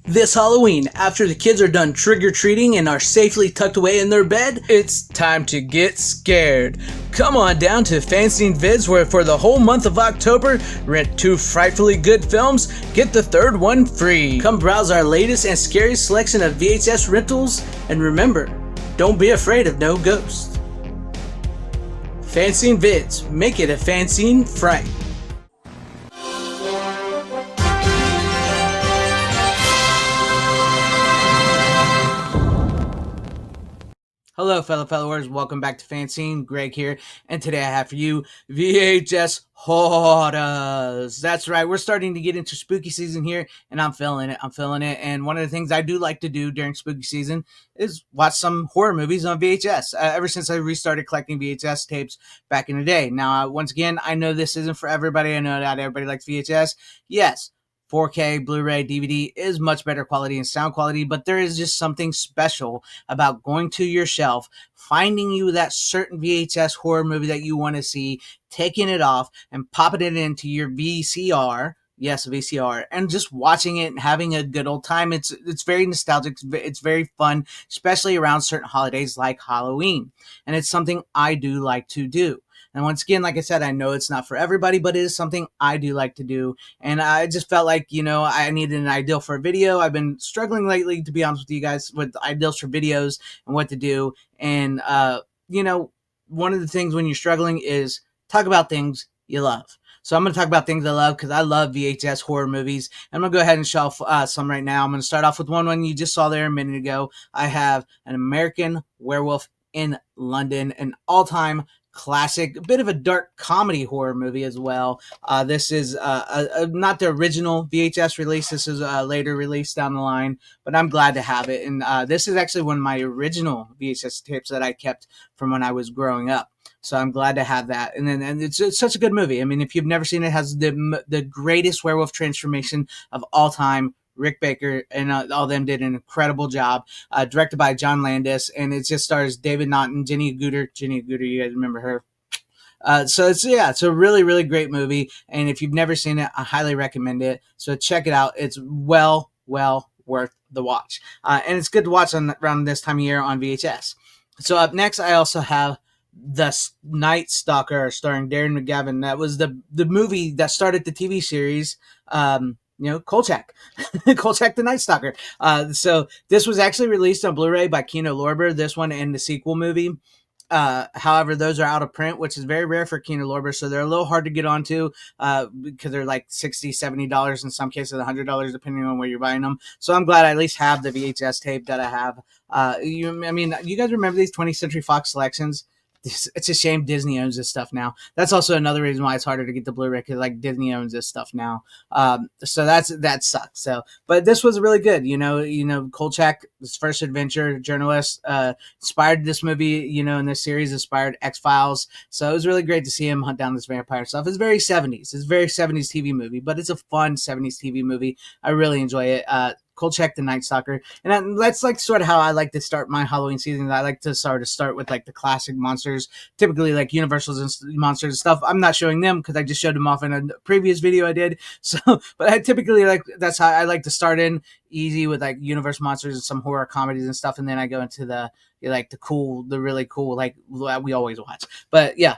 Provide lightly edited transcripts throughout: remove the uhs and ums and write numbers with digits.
This Halloween, after the kids are done trick-or-treating and are safely tucked away in their bed, it's time to get scared. Come on down to FanZcene Vids, where for the whole month of October, rent 2 frightfully good films, get the third one free. Come browse our latest and scariest selection of VHS rentals, and remember, don't be afraid of no ghosts. FanZcene Vids, make it a FanZcene fright. Hello, fellow followers. Welcome back to FanZcene. Greg here, and today I have for you VHS Horrors. That's right. We're starting to get into spooky season here, and I'm feeling it. And one of the things I do like to do during spooky season is watch some horror movies on VHS. Ever since I restarted collecting VHS tapes back in the day. Now, once again, I know this isn't for everybody. I know not everybody likes VHS. Yes. 4K, Blu-ray, DVD is much better quality and sound quality, but there is just something special about going to your shelf, finding you that certain VHS horror movie that you want to see, taking it off and popping it into your VCR. Yes, VCR, and just watching it and having a good old time. It's very nostalgic. It's very fun, especially around certain holidays like Halloween. And it's something I do like to do. And once again, like I said, I know it's not for everybody, but it is something I do like to do. And I just felt like, I needed an ideal for a video. I've been struggling lately, to be honest with you guys, with ideals for videos and what to do. And, one of the things when you're struggling is talk about things you love. So I'm going to talk about things I love because I love VHS horror movies. I'm going to go ahead and show off some right now. I'm going to start off with one you just saw there a minute ago. I have An American Werewolf in London, an all-time classic, a bit of a dark comedy horror movie as well. This is not the original VHS release. This is a later release down the line, but I'm glad to have it. And this is actually one of my original VHS tapes that I kept from when I was growing up. So I'm glad to have that. And it's such a good movie. I mean, if you've never seen it, it has the greatest werewolf transformation of all time. Rick Baker and all them did an incredible job. Directed by John Landis, and it just stars David Naughton, Jenny Agutter. You guys remember her? So it's a really, really great movie. And if you've never seen it, I highly recommend it. So check it out. It's well worth the watch. And it's good to watch around this time of year on VHS. So up next, I also have The Night Stalker, starring Darren McGavin. That was the movie that started the TV series. Kolchak. Kolchak the Night Stalker. So this was actually released on Blu-ray by Kino Lorber, this one and the sequel movie. However, those are out of print, which is very rare for Kino Lorber, so they're a little hard to get onto because they're like $60, $70, in some cases $100, depending on where you're buying them. So I'm glad I at least have the VHS tape that I have. You guys remember these 20th Century Fox selections? It's a shame Disney owns this stuff now. That's also another reason why it's harder to get the Blu-ray, because like Disney owns this stuff now. So that sucks. So, but this was really good. Kolchak, his first adventure journalist, inspired this movie. In this series, inspired X-Files. So it was really great to see him hunt down this vampire stuff. It's very 70s. It's a very 70s TV movie, but it's a fun 70s TV movie. I really enjoy it. Kolchak the Night Stalker, and that's like sort of how I like to start my Halloween season. I like to start with like the classic monsters, typically like Universal's and monsters and stuff. I'm not showing them because I just showed them off in a previous video I did. So, but I typically that's how I like to start in easy with like Universal monsters and some horror comedies and stuff, and then I go into the really cool like we always watch. But yeah.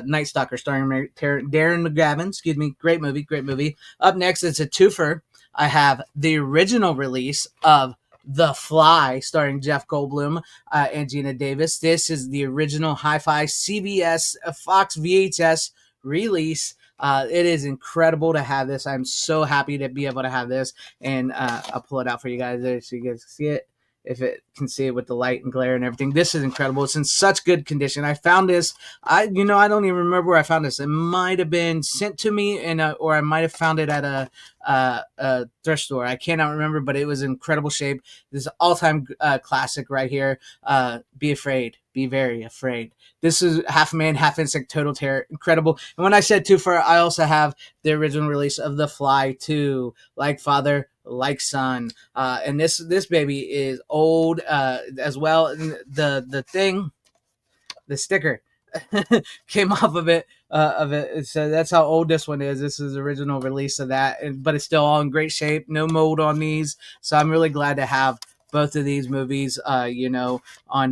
Night Stalker, starring Darren McGavin. Great movie. Up next, it's a twofer. I have the original release of The Fly, starring Jeff Goldblum and Gina Davis. This is the original Hi-Fi CBS Fox VHS release. It is incredible to have this. I'm so happy to be able to have this, and I'll pull it out for you guys there so you guys can see it. If it can see it with the light and glare and everything. This is incredible. It's in such good condition. I found this. I don't even remember where I found this. It might have been sent to me, or I might have found it at a thrift store. I cannot remember, but it was in incredible shape. This is all-time classic right here. Be afraid. Be very afraid. This is half man, half insect, total terror. Incredible. And when I said twofer, I also have the original release of The Fly 2, Like Father, Like Son. And this baby is old as well. And the sticker came off of it. of it. So that's how old this one is. This is the original release of that, but it's still all in great shape. No mold on these, so I'm really glad to have both of these movies, on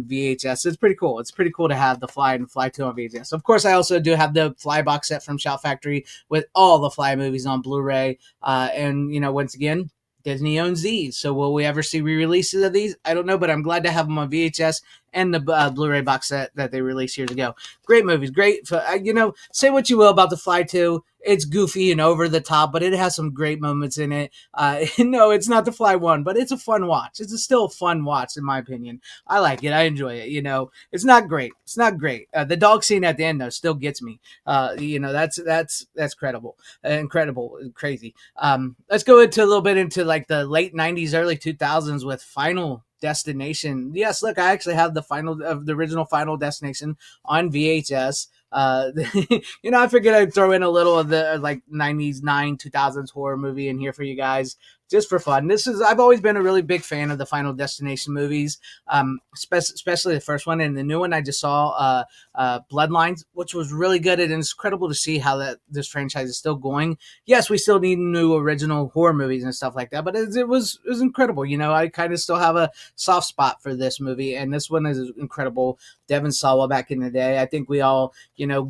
VHS. It's pretty cool. It's pretty cool to have the Fly and Fly 2 on VHS. Of course, I also do have the Fly box set from Shout Factory with all the Fly movies on Blu-ray. And, once again, Disney owns these. So will we ever see re-releases of these? I don't know, but I'm glad to have them on VHS and the Blu-ray box set that they released years ago. Great movies, great. Say what you will about the Fly 2. It's goofy and over the top, but it has some great moments in it. No, it's not the Fly 1, but it's a fun watch. Still a fun watch, in my opinion. I like it. I enjoy it. It's not great. It's not great. The dog scene at the end, though, still gets me. That's credible, incredible, crazy. Let's go into a little bit into like the late '90s, early 2000s with Final Destination. Yes, look, I actually have the original Final Destination on VHS. I figured I'd throw in a little of the like '90s, 2000s horror movie in here for you guys, just for fun. I've always been a really big fan of the Final Destination movies, especially the first one and the new one I just saw, Bloodlines, which was really good. And it's incredible to see how this franchise is still going. Yes, we still need new original horror movies and stuff like that, but it was incredible. I kind of still have a soft spot for this movie, and this one is incredible. Devon Sawa back in the day, I think we all,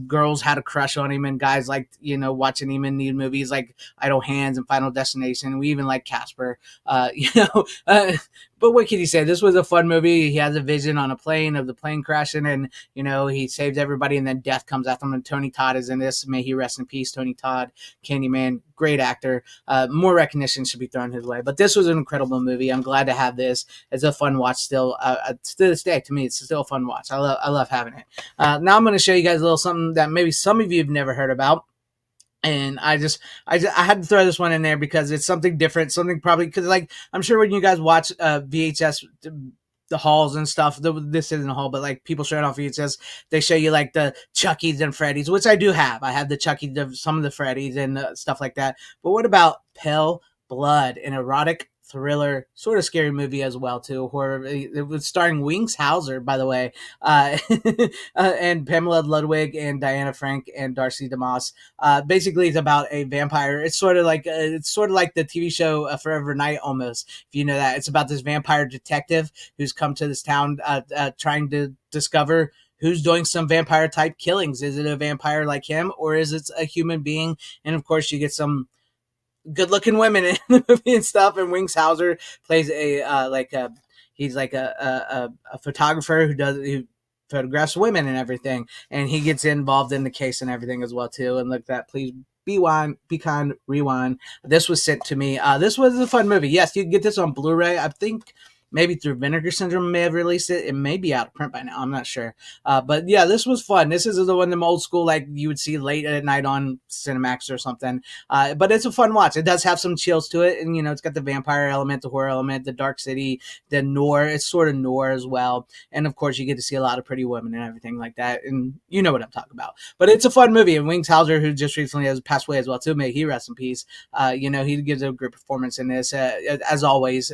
girls had a crush on him, and guys liked, watching him in these movies like Idle Hands and Final Destination. We even like Casper, but what can you say? This was a fun movie. He has a vision on a plane of the plane crashing, and he saves everybody, and then death comes after him. And Tony Todd is in this. May he rest in peace, Tony Todd, Candyman, great actor. More recognition should be thrown his way. But this was an incredible movie. I'm glad to have this. It's a fun watch still. To this day, to me, it's still a fun watch. I love having it. Now I'm going to show you guys a little something that maybe some of you have never heard about. And I had to throw this one in there because it's something different, something probably because like I'm sure when you guys watch VHS, the halls and stuff. This isn't a hall, but like people showing off VHS, they show you like the Chuckies and Freddy's, which I do have. I have the Chuckies, some of the Freddy's and stuff like that. But what about Pale Blood, an erotic thriller, sort of scary movie as well too. Horror. It was starring Wings Hauser, by the way, uh, and Pamela Ludwig and Diana Frank and Darcy DeMoss. Basically, it's about a vampire. It's sort of like the TV show Forever Night, almost. If you know that, it's about this vampire detective who's come to this town, trying to discover who's doing some vampire type killings. Is it a vampire like him, or is it a human being? And of course, you get some good looking women in the movie and stuff. And Wings Hauser plays he's like a photographer who photographs women and everything, and he gets involved in the case and everything as well too. And look, that please be kind, rewind. This was sent to me. This was a fun movie. Yes, you can get this on Blu-ray. I think maybe through Vinegar Syndrome may have released it. It may be out of print by now. I'm not sure. But yeah, this was fun. This is the one of them old school like you would see late at night on Cinemax or something. But it's a fun watch. It does have some chills to it, and it's got the vampire element, the horror element, the dark city, the noir. It's sort of noir as well, and of course you get to see a lot of pretty women and everything like that, and you know what I'm talking about. But it's a fun movie, and Wings Hauser, who just recently has passed away as well too, may he rest in peace. He gives a great performance in this, as always.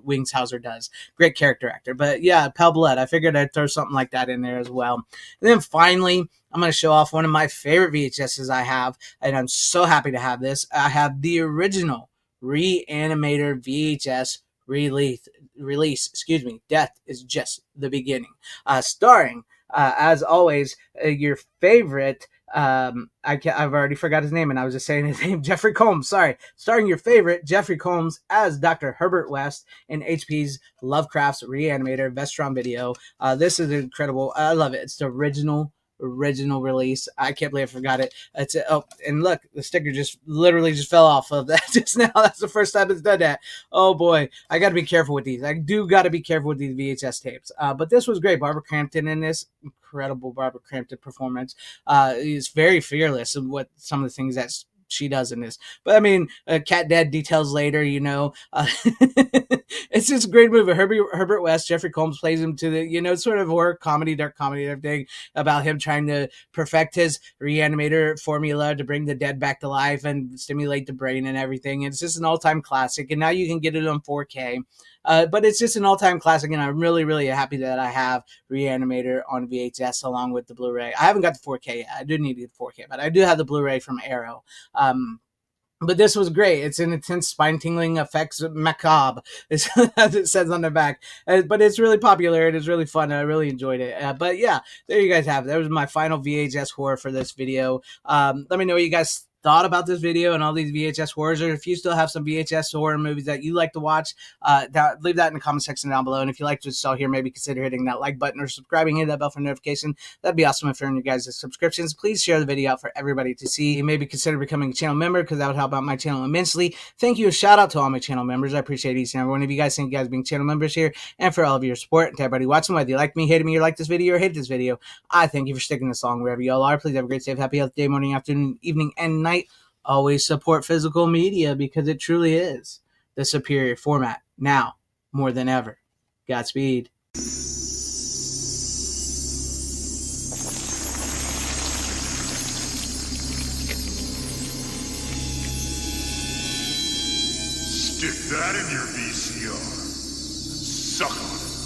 Wings Hauser does. Great character actor. But yeah, Pale Blood. I figured I'd throw something like that in there as well. And then finally, I'm going to show off one of my favorite VHSs I have, and I'm so happy to have this. I have the original Reanimator VHS release. Excuse me. Death is Just the Beginning. Starring, as always, your favorite. I've already forgot his name, and I was just saying his name, Jeffrey Combs. Sorry, starring your favorite Jeffrey Combs as Dr. Herbert West in HP's Lovecraft's Reanimator Vestron video. This is incredible. I love it. It's the original release. I can't believe I forgot it. And look, the sticker just literally just fell off of that just now. That's the first time it's done that. Oh boy, I got to be careful with these. I do got to be careful with these VHS tapes. But this was great. Barbara Crampton in this, incredible Barbara Crampton performance. Is very fearless in what some of the things that she does in this. But I mean, Cat Dead details later, It's just a great movie. Herbert West, Jeffrey Combs plays him to the, sort of horror comedy, dark comedy, and everything about him trying to perfect his reanimator formula to bring the dead back to life and stimulate the brain and everything. It's just an all-time classic, and now you can get it on 4K. But it's just an all-time classic, and I'm really, really happy that I have Reanimator on VHS along with the Blu-ray. I haven't got the 4K yet. I do need to get the 4K, but I do have the Blu-ray from Arrow. But this was great. It's an intense, spine-tingling effects macabre, as it says on the back. But it's really popular. It is really fun. I really enjoyed it. But yeah, there you guys have it. That was my final VHS horror for this video. Let me know what you guys thought about this video and all these VHS horrors, or if you still have some VHS horror movies that you like to watch, leave that in the comment section down below. And if you like what you saw here, maybe consider hitting that like button or subscribing, hit that bell for notification. That'd be awesome if you're in your guys' subscriptions. Please share the video out for everybody to see. Maybe consider becoming a channel member, because that would help out my channel immensely. Thank you. A shout out to all my channel members. I appreciate each and every one of you guys. Thank you guys being channel members here, and for all of your support. And to everybody watching, whether you like me, hated me, or like this video, or hate this video, I thank you for sticking this long wherever y'all are. Please have a great, safe, happy, healthy day, morning, afternoon, evening, and night. Always support physical media, because it truly is the superior format now more than ever. Godspeed. Stick that in your VCR and suck on it.